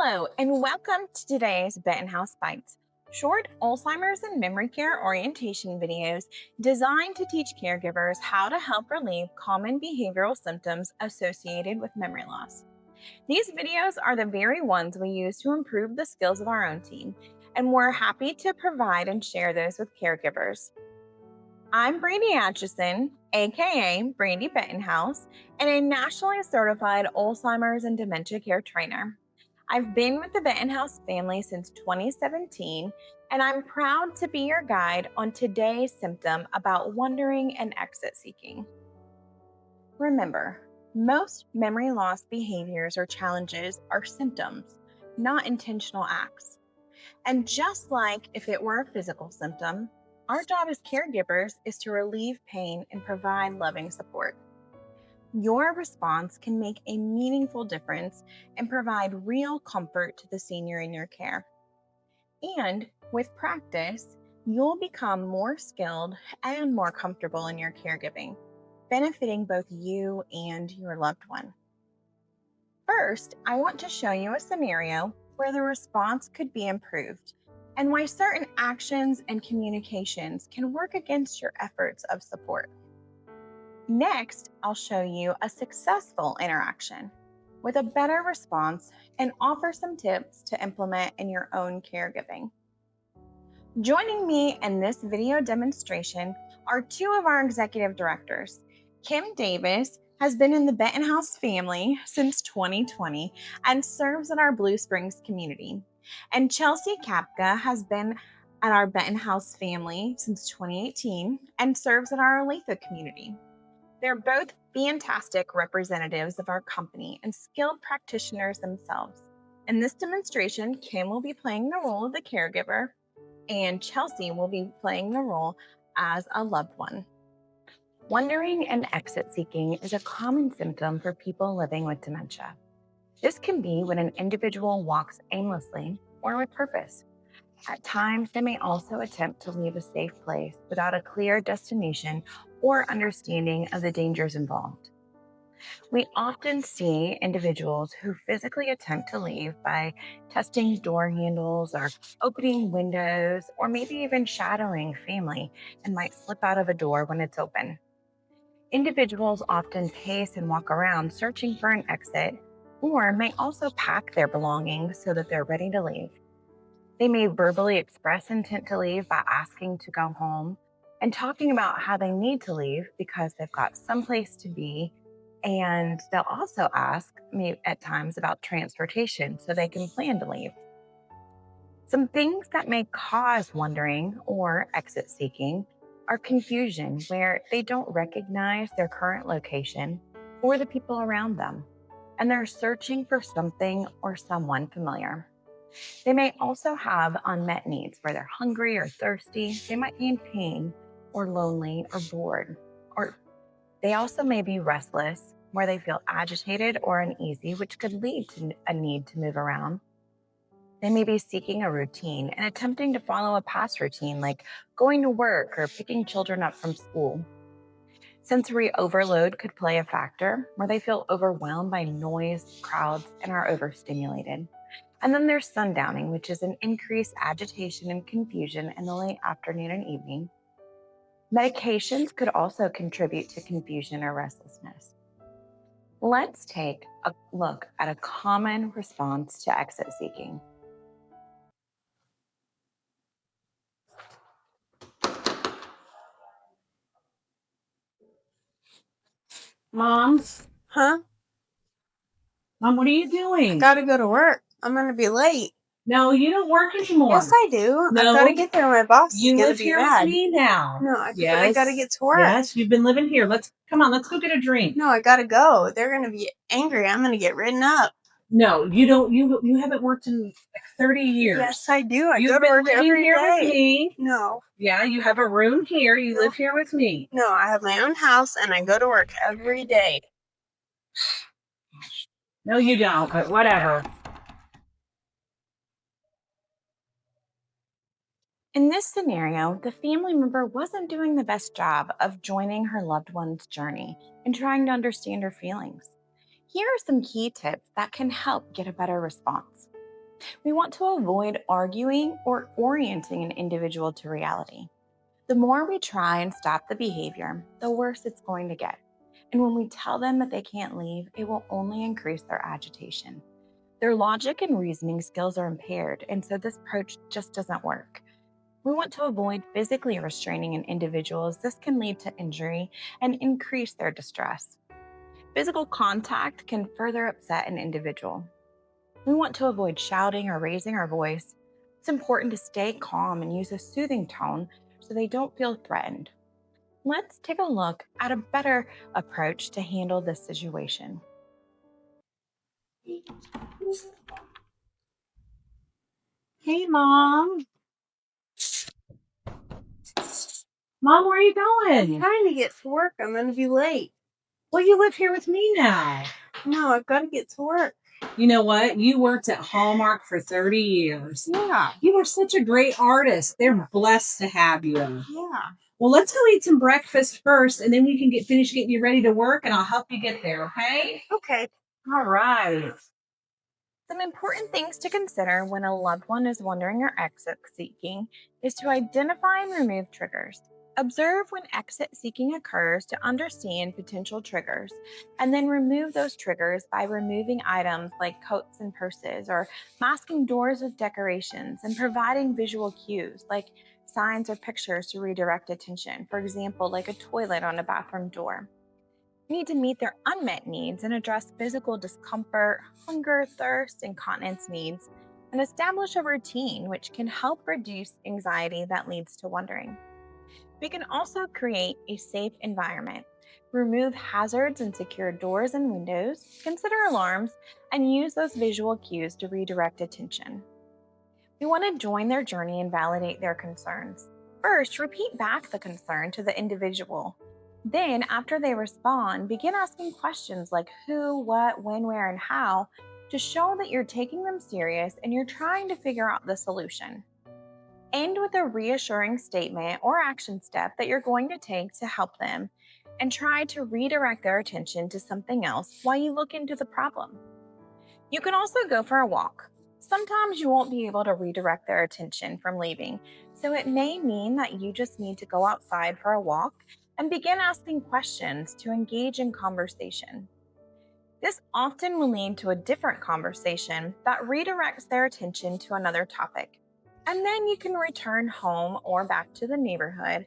Hello, and welcome to today's Benton House Bites, short Alzheimer's and memory care orientation videos designed to teach caregivers how to help relieve common behavioral symptoms associated with memory loss. These videos are the very ones we use to improve the skills of our own team, and we're happy to provide and share those with caregivers. I'm Brandy Atchison, aka Brandy Bettenhouse, and a nationally certified Alzheimer's and dementia care trainer. I've been with the Bettenhouse family since 2017, and I'm proud to be your guide on today's symptom about wondering and exit seeking. Remember, most memory loss behaviors or challenges are symptoms, not intentional acts. And just like if it were a physical symptom, our job as caregivers is to relieve pain and provide loving support. Your response can make a meaningful difference and provide real comfort to the senior in your care. And with practice, you'll become more skilled and more comfortable in your caregiving, benefiting both you and your loved one. First, I want to show you a scenario where the response could be improved and why certain actions and communications can work against your efforts of support. Next, I'll show you a successful interaction with a better response and offer some tips to implement in your own caregiving. Joining me in this video demonstration are two of our executive directors. Kim Davis has been in the Benton House family since 2020 and serves in our Blue Springs community. And Chelsea Kapka has been at our Benton House family since 2018 and serves in our Olathe community. They're both fantastic representatives of our company and skilled practitioners themselves. In this demonstration, Kim will be playing the role of the caregiver, and Chelsea will be playing the role as a loved one. Wandering and exit seeking is a common symptom for people living with dementia. This can be when an individual walks aimlessly or with purpose. At times, they may also attempt to leave a safe place without a clear destination or understanding of the dangers involved. We often see individuals who physically attempt to leave by testing door handles or opening windows or maybe even shadowing family and might slip out of a door when it's open. Individuals often pace and walk around searching for an exit or may also pack their belongings so that they're ready to leave. They may verbally express intent to leave by asking to go home and talking about how they need to leave because they've got someplace to be. And they'll also ask me at times about transportation so they can plan to leave. Some things that may cause wandering or exit seeking are confusion, where they don't recognize their current location or the people around them, and they're searching for something or someone familiar. They may also have unmet needs where they're hungry or thirsty. They might be in pain or lonely or bored. Or they also may be restless, where they feel agitated or uneasy, which could lead to a need to move around. They may be seeking a routine and attempting to follow a past routine, like going to work or picking children up from school. Sensory overload could play a factor, where they feel overwhelmed by noise, crowds, and are overstimulated. And then there's sundowning, which is an increased agitation and confusion in the late afternoon and evening. Medications could also contribute to confusion or restlessness. Let's take a look at a common response to exit seeking. Mom, Huh? Mom, what are you doing? Gotta go to work. I'm gonna be late. No, you don't work anymore. Yes, I do. No. I've gotta get there. My boss is You gonna live be here mad. with me now. No, I Yes. gotta get to work. Yes, you've been living here. Come on, let's go get a drink. No, I gotta go. They're gonna be angry. I'm gonna get written up. No, you don't. You haven't worked in like 30 years. Yes, I do. I You've go to been work living every here day. with me. No. Yeah, you have a room here. You No. live here with me. No, I have my own house and I go to work every day. No, you don't, but whatever. In this scenario, the family member wasn't doing the best job of joining her loved one's journey and trying to understand her feelings. Here are some key tips that can help get a better response. We want to avoid arguing or orienting an individual to reality. The more we try and stop the behavior, the worse it's going to get. And when we tell them that they can't leave, it will only increase their agitation. Their logic and reasoning skills are impaired, and so this approach just doesn't work. We want to avoid physically restraining an individual as this can lead to injury and increase their distress. Physical contact can further upset an individual. We want to avoid shouting or raising our voice. It's important to stay calm and use a soothing tone so they don't feel threatened. Let's take a look at a better approach to handle this situation. Hey, Mom. Mom, where are you going? Trying to get to work. I'm going to be late. Well, you live here with me now. No, I've got to get to work. You know what? You worked at Hallmark for 30 years. Yeah. You were such a great artist. They're blessed to have you. Yeah. Well, let's go eat some breakfast first, and then we can finish getting you ready to work, and I'll help you get there, okay? Okay. All right. Some important things to consider when a loved one is wandering or exit seeking is to identify and remove triggers. Observe when exit seeking occurs to understand potential triggers, and then remove those triggers by removing items like coats and purses, or masking doors with decorations, and providing visual cues like signs or pictures to redirect attention, for example, like a toilet on a bathroom door. We need to meet their unmet needs and address physical discomfort, hunger, thirst, and continence needs, and establish a routine which can help reduce anxiety that leads to wandering. We can also create a safe environment, remove hazards and secure doors and windows, consider alarms, and use those visual cues to redirect attention. We want to join their journey and validate their concerns. First, repeat back the concern to the individual. Then, after they respond, begin asking questions like who, what, when, where, and how to show that you're taking them serious and you're trying to figure out the solution. End with a reassuring statement or action step that you're going to take to help them, and try to redirect their attention to something else while you look into the problem. You can also go for a walk. Sometimes you won't be able to redirect their attention from leaving, so it may mean that you just need to go outside for a walk and begin asking questions to engage in conversation. This often will lead to a different conversation that redirects their attention to another topic. And then you can return home or back to the neighborhood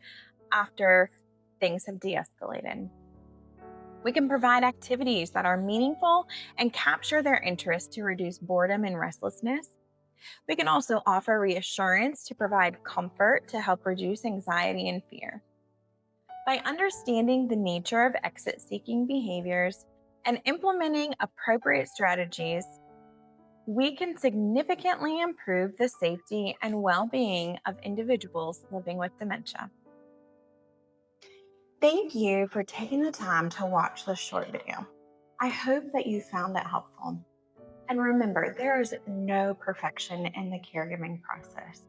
after things have de escalated. We can provide activities that are meaningful and capture their interest to reduce boredom and restlessness. We can also offer reassurance to provide comfort to help reduce anxiety and fear. By understanding the nature of exit seeking behaviors and implementing appropriate strategies, we can significantly improve the safety and well being of individuals living with dementia. Thank you for taking the time to watch this short video. I hope that you found it helpful. And remember, there is no perfection in the caregiving process.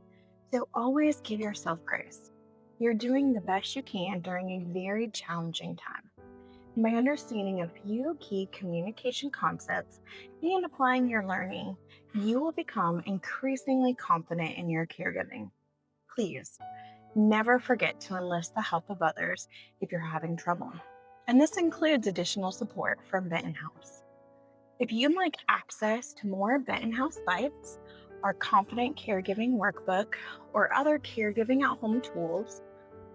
So always give yourself grace. You're doing the best you can during a very challenging time. And by understanding a few key communication concepts and applying your learning, you will become increasingly confident in your caregiving. Please never forget to enlist the help of others if you're having trouble. And this includes additional support from Benton House. If you'd like access to more Benton House Bites, our Confident Caregiving Workbook, or other caregiving at home tools,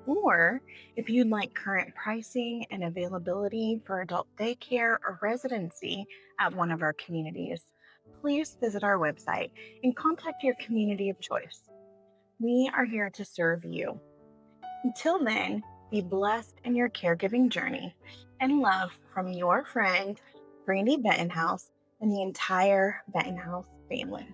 or if you'd like current pricing and availability for adult daycare or residency at one of our communities, please visit our website and contact your community of choice. We are here to serve you. Until then, be blessed in your caregiving journey, and love from your friend, Brandy Bettenhouse, and the entire Bettenhouse family.